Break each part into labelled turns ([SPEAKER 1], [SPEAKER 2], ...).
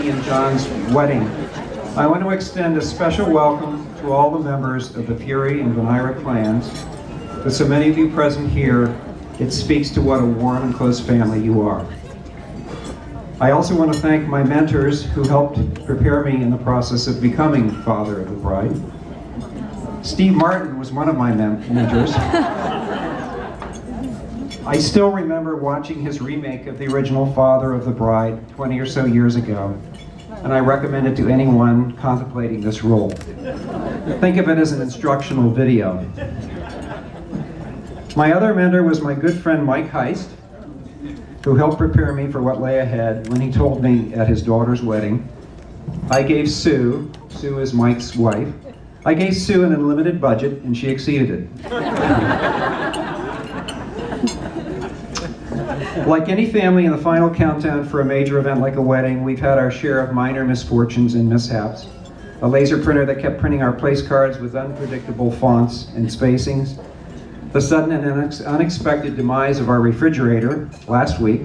[SPEAKER 1] Katie and John's wedding. I want to extend a special welcome to all the members of the Fury and Von Eyre clans. With so many of you present here, it speaks to what a warm and close family you are. I also want to thank my mentors who helped prepare me in the process of becoming father of the bride. Steve Martin was one of my mentors. I still remember watching his remake of the original Father of the Bride 20 or so years ago, and I recommend it to anyone contemplating this role. Think of it as an instructional video. My other mentor was my good friend Mike Heist, who helped prepare me for what lay ahead when he told me at his daughter's wedding, I gave Sue is Mike's wife, I gave Sue an unlimited budget and she exceeded it. Like any family in the final countdown for a major event like a wedding, we've had our share of minor misfortunes and mishaps. A laser printer that kept printing our place cards with unpredictable fonts and spacings. The sudden and unexpected demise of our refrigerator last week.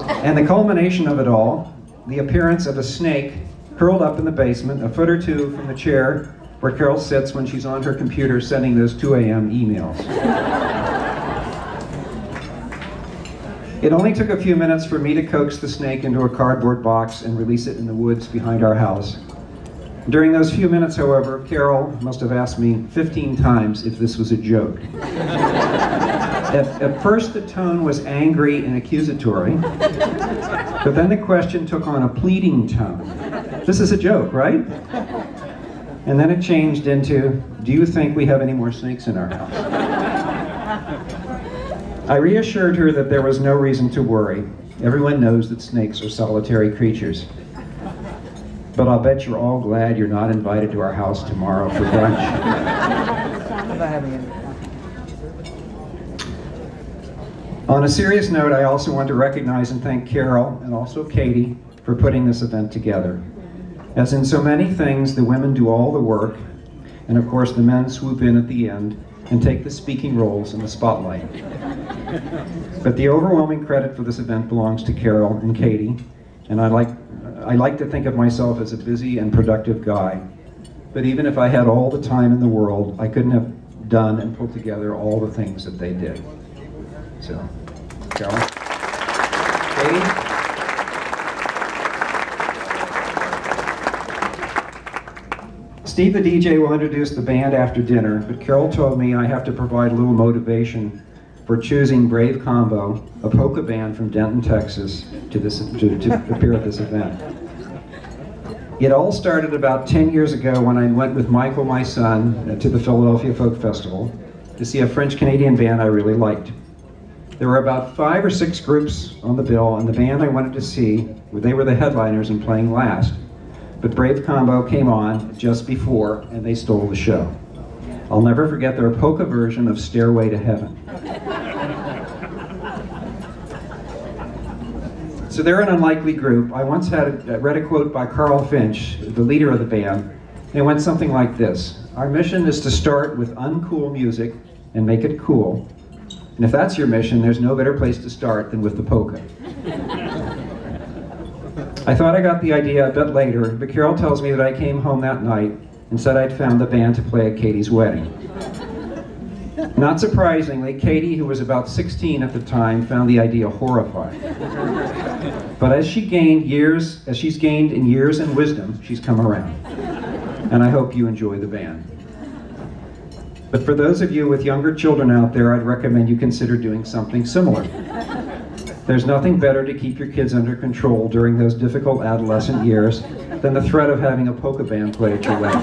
[SPEAKER 1] And the culmination of it all, the appearance of a snake curled up in the basement, a foot or two from the chair where Carol sits when she's on her computer sending those 2 a.m. emails. It only took a few minutes for me to coax the snake into a cardboard box and release it in the woods behind our house. During those few minutes, however, Carol must have asked me 15 times if this was a joke. At first, the tone was angry and accusatory, but then the question took on a pleading tone. This is a joke, right? And then it changed into, do you think we have any more snakes in our house? I reassured her that there was no reason to worry. Everyone knows that snakes are solitary creatures. But I'll bet you're all glad you're not invited to our house tomorrow for brunch. On a serious note, I also want to recognize and thank Carol and also Katie for putting this event together. As in so many things, the women do all the work, and of course the men swoop in at the end and take the speaking roles in the spotlight. But the overwhelming credit for this event belongs to Carol and Katie, and I like to think of myself as a busy and productive guy. But even if I had all the time in the world, I couldn't have done and pulled together all the things that they did. So, Carol, Katie. Steve the DJ will introduce the band after dinner, but Carol told me I have to provide a little motivation for choosing Brave Combo, a polka band from Denton, Texas, to appear at this event. It all started about 10 years ago when I went with Michael, my son, to the Philadelphia Folk Festival to see a French-Canadian band I really liked. There were about 5 or 6 groups on the bill, and the band I wanted to see, they were the headliners and playing last. But Brave Combo came on just before, and they stole the show. I'll never forget their polka version of Stairway to Heaven. So they're an unlikely group. I once read a quote by Carl Finch, the leader of the band, and it went something like this: our mission is to start with uncool music and make it cool. And if that's your mission, there's no better place to start than with the polka. I thought I got the idea a bit later, but Carol tells me that I came home that night and said I'd found the band to play at Katie's wedding. Not surprisingly, Katie, who was about 16 at the time, found the idea horrifying. But as she's gained in years and wisdom, she's come around. And I hope you enjoy the band. But for those of you with younger children out there, I'd recommend you consider doing something similar. There's nothing better to keep your kids under control during those difficult adolescent years than the threat of having a polka band play at your wedding.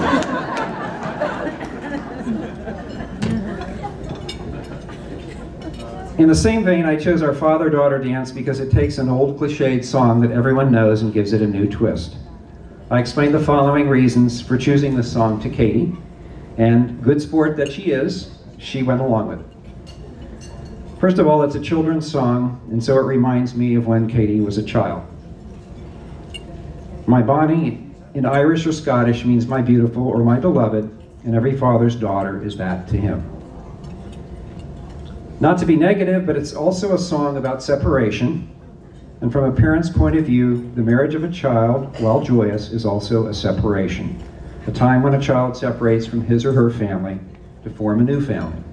[SPEAKER 1] In the same vein, I chose our father-daughter dance because it takes an old cliched song that everyone knows and gives it a new twist. I explained the following reasons for choosing this song to Katie, and good sport that she is, she went along with it. First of all, it's a children's song, and so it reminds me of when Katie was a child. My Bonnie in Irish or Scottish means my beautiful or my beloved, and every father's daughter is that to him. Not to be negative, but it's also a song about separation, And from a parent's point of view, the marriage of a child, while joyous, is also a separation, a time when a child separates from his or her family to form a new family.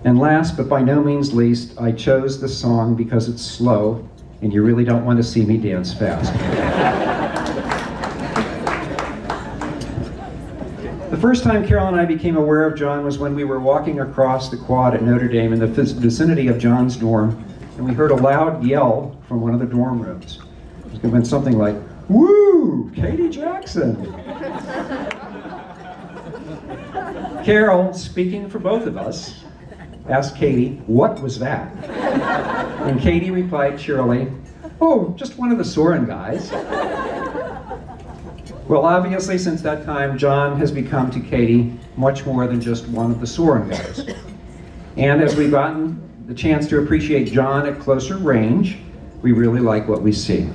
[SPEAKER 1] And last, but by no means least, I chose this song because it's slow, and you really don't want to see me dance fast. The first time Carol and I became aware of John was when we were walking across the quad at Notre Dame in the vicinity of John's dorm, and we heard a loud yell from one of the dorm rooms. It went something like, "Woo! Katie Jackson!" Carol, speaking for both of us, asked Katie, "What was that?" And Katie replied cheerily, "Oh, just one of the Soren guys." Well, obviously, since that time, John has become to Katie much more than just one of the Soren guys. And as we've gotten the chance to appreciate John at closer range, we really like what we see.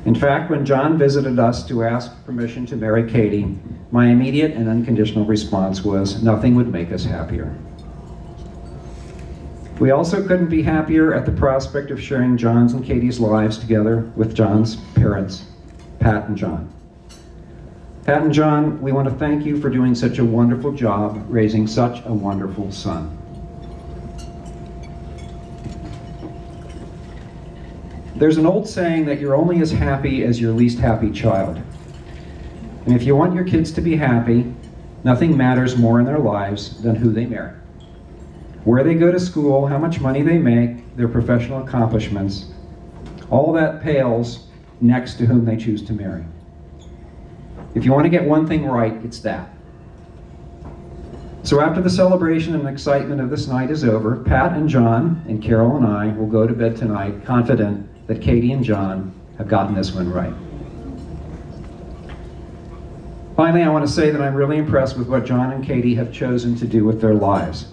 [SPEAKER 1] In fact, when John visited us to ask permission to marry Katie, my immediate and unconditional response was, nothing would make us happier. We also couldn't be happier at the prospect of sharing John's and Katie's lives together with John's parents, Pat and John. Pat and John, we want to thank you for doing such a wonderful job raising such a wonderful son. There's an old saying that you're only as happy as your least happy child. And if you want your kids to be happy, nothing matters more in their lives than who they marry. Where they go to school, how much money they make, their professional accomplishments, all that pales next to whom they choose to marry. If you want to get one thing right, it's that. So after the celebration and excitement of this night is over, Pat and John and Carol and I will go to bed tonight confident that Katie and John have gotten this one right. Finally, I want to say that I'm really impressed with what John and Katie have chosen to do with their lives.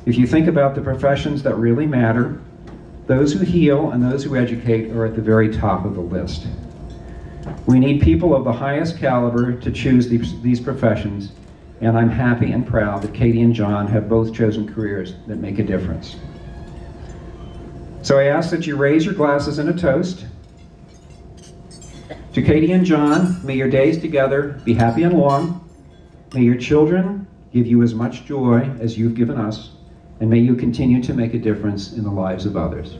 [SPEAKER 1] If you think about the professions that really matter, those who heal and those who educate are at the very top of the list. We need people of the highest caliber to choose these professions, and I'm happy and proud that Katie and John have both chosen careers that make a difference. So I ask that you raise your glasses in a toast. To Katie and John, may your days together be happy and long. May your children give you as much joy as you've given us, and may you continue to make a difference in the lives of others.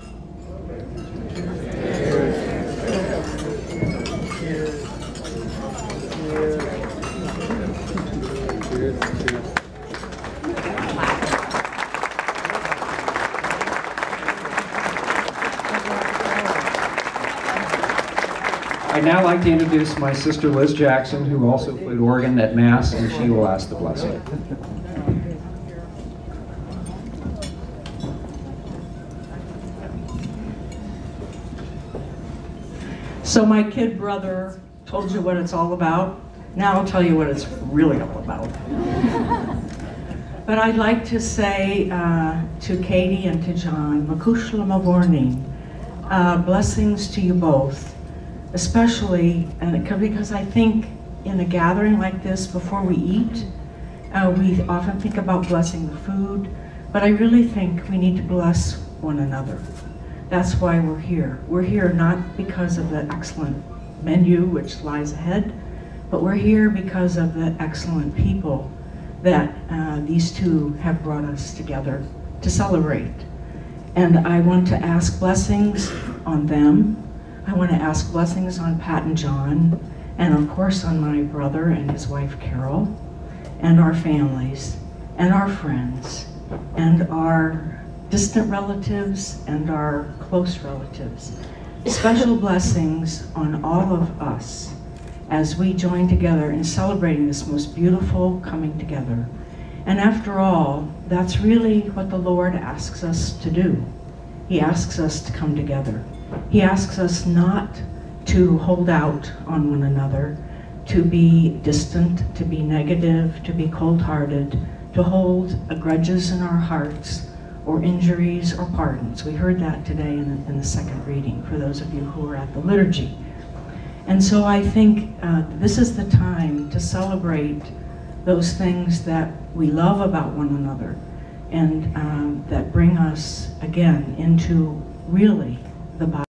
[SPEAKER 1] I'd now like to introduce my sister Liz Jackson, who also played organ at Mass, and she will ask the blessing.
[SPEAKER 2] So my kid brother told you what it's all about. Now I'll tell you what it's really all about. But I'd like to say to Katie and to John, Makushla Mavorning, blessings to you both. Especially because I think in a gathering like this, before we eat, we often think about blessing the food, but I really think we need to bless one another. That's why we're here. We're here not because of the excellent menu which lies ahead, but we're here because of the excellent people that these two have brought us together to celebrate. And I want to ask blessings on them. I want to ask blessings on Pat and John, and of course on my brother and his wife Carol, and our families, and our friends, and our distant relatives, and our close relatives. Special blessings on all of us as we join together in celebrating this most beautiful coming together. And after all, that's really what the Lord asks us to do. He asks us to come together. He asks us not to hold out on one another, to be distant, to be negative, to be cold-hearted, to hold grudges in our hearts, or injuries or pardons. We heard that today in the second reading, for those of you who were at the liturgy. And so I think this is the time to celebrate those things that we love about one another, and that bring us again into really the body.